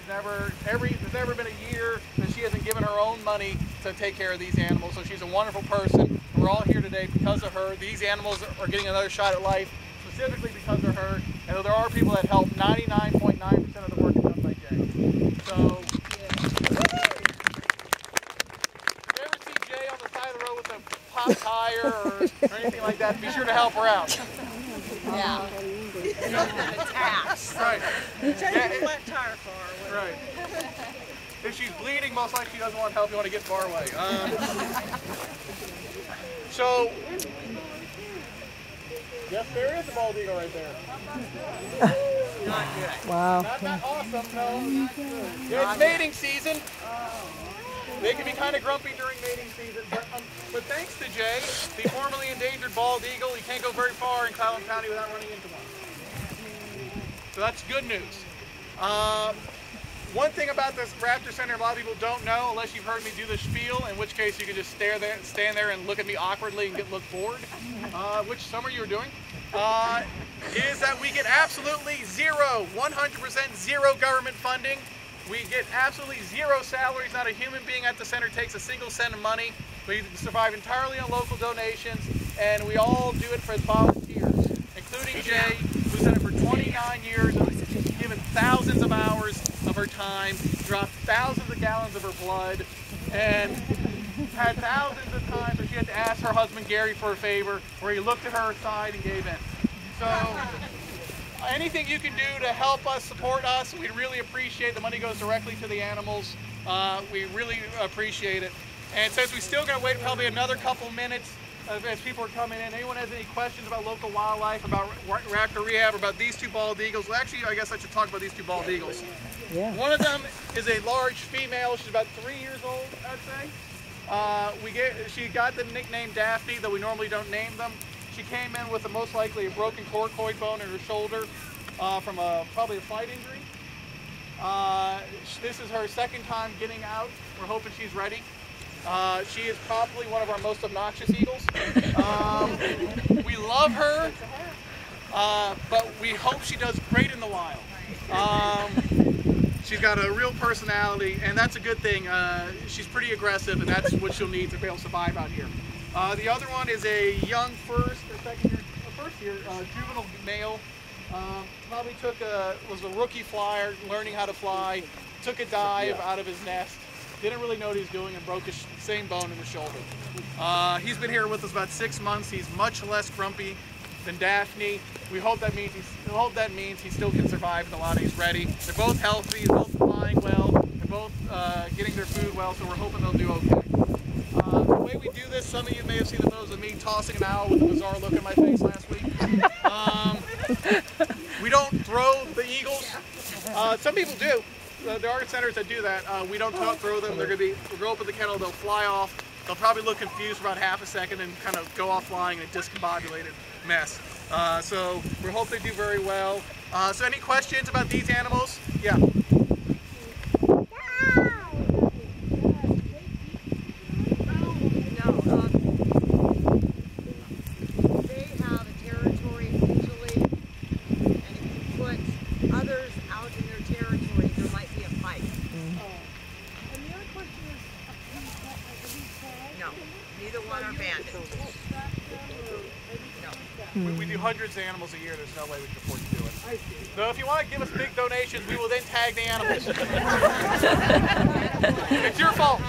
there's never been a year that she hasn't given her own money to take care of these animals. So she's a wonderful person. We're all here today because of her. These animals are getting another shot at life, specifically because of her. And there are people that help. 99.9% of the work is done by Jaye. So, if you ever see Jaye on the side of the road with a pop tire or anything like that, be sure to help her out. Yeah. Right. Take a flat tire for her. Right. If she's bleeding, most likely she doesn't want help. You want to get far away. So, yes, there is a bald eagle right there. Not good. Wow. Not awesome, no. Yeah, it's mating season. They can be kind of grumpy during mating season, but thanks to Jaye, the formerly endangered bald eagle, you can't go very far in Clallam County without running into one. So that's good news. One thing about this Raptor Center a lot of people don't know, unless you've heard me do the spiel, in which case you can just stand there and look at me awkwardly and look bored, which some of you are doing, is that we get absolutely 100% zero government funding. We get absolutely zero salaries. Not a human being at the center takes a single cent of money. We survive entirely on local donations, and we all do it for volunteers, including Jaye, who's done it for 29 years, and given thousands of hours of her time, dropped thousands of gallons of her blood, and had thousands of times where she had to ask her husband Gary for a favor, where he looked at her side and gave in. So anything you can do to help us, support us, we really appreciate. The money goes directly to the animals. We really appreciate it. And since we're still going to wait probably another couple minutes as people are coming in, anyone has any questions about local wildlife, about raptor rehab, about these two bald eagles? Well, actually, I guess I should talk about these two bald eagles. Yeah. One of them is a large female. She's about 3 years old, I'd say. She got the nickname Daphne, though we normally don't name them. She came in with most likely a broken coracoid bone in her shoulder from probably a fight injury. This is her second time getting out. We're hoping she's ready. She is probably one of our most obnoxious eagles. We love her, but we hope she does great in the wild. She's got a real personality, and that's a good thing. She's pretty aggressive, and that's what she'll need to be able to survive out here. The other one is a young first year juvenile male. Probably was a rookie flyer, learning how to fly. Took a dive out of his nest. Didn't really know what he was doing and broke his same bone in the shoulder. He's been here with us about 6 months. He's much less grumpy than Daphne. We hope that means he still can survive in the lot. He's ready. They're both healthy. They're both flying well. They're both getting their food well. So we're hoping they'll do okay. The way we do this, some of you may have seen the photos of me tossing an owl with a bizarre look on my face last week. We don't throw the eagles. Some people do. There are centers that do that. We don't throw them. We'll go up in the kennel. They'll fly off. They'll probably look confused for about half a second and kind of go off flying in a discombobulated mess. So we hope they do very well. So any questions about these animals? Yeah. We do hundreds of animals a year. There's no way we can afford to do it. So if you want to give us big donations, we will then tag the animals. It's your fault.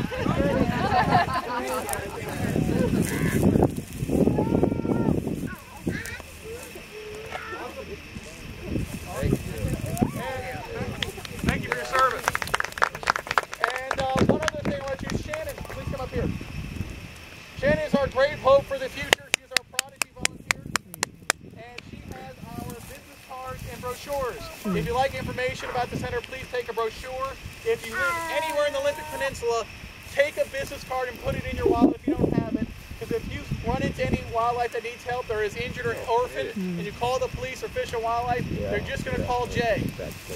Thank you for your service. And one other thing I want you, Shannon, please come up here. Shannon is our great hope for the future. She's our prodigy volunteer. And she has our business cards and brochures. If you like information about the center, please take a brochure. If you live anywhere in the Olympic Peninsula, take a business card and put it in your wallet if you don't have it. Because if you run into any wildlife that needs help, or is injured or orphaned, and you call the police or Fish and Wildlife, they're just going to call Jaye.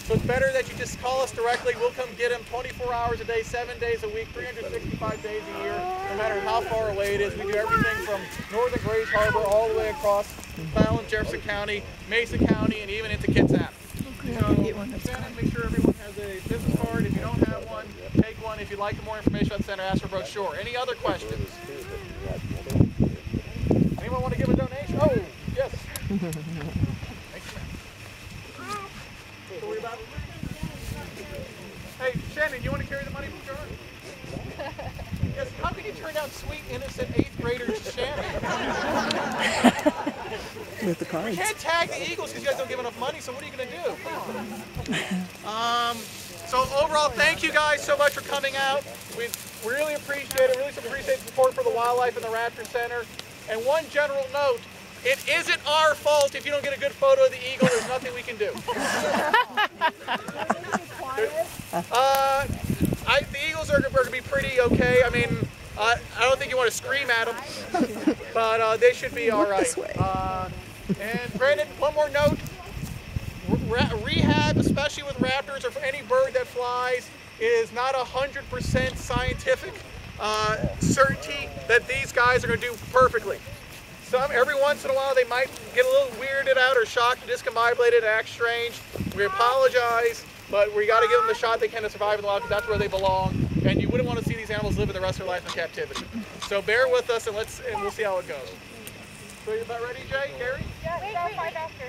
So it's better that you just call us directly. We'll come get them 24 hours a day, 7 days a week, 365 days a year, no matter how far away it is. We do everything from northern Grays Harbor all the way across Clallam, Jefferson County, Mason County, and even into Kitsap. So, Shannon, make sure everyone has a business card. if you'd like more information about the center, ask for a brochure. Any other questions? Anyone want to give a donation? Oh, yes. Thank you. Hey, Shannon, you want to carry the money from John? Yes, how could you turn down sweet, innocent 8th grader Shannon? With the cards. We can't tag the Eagles because you guys don't give enough money, so what are you going to do? Come on. So overall, thank you guys so much for coming out. We really appreciate it. Really appreciate the support for the wildlife in the Raptor Center. And one general note, it isn't our fault if you don't get a good photo of the eagle. There's nothing we can do. The eagles are going to be pretty okay. I mean, I don't think you want to scream at them, but they should be all right. And Brandon, one more note. Rehab, especially with raptors or for any bird that flies, is not 100% scientific certainty that these guys are going to do perfectly. Every once in a while they might get a little weirded out or shocked, discombobulated, and act strange. We apologize, but we got to give them the shot they can to survive in the wild because that's where they belong. And you wouldn't want to see these animals live the rest of their life in captivity. So bear with us and we'll see how it goes. So you about ready, Jay, Gary? Yeah, 5 after.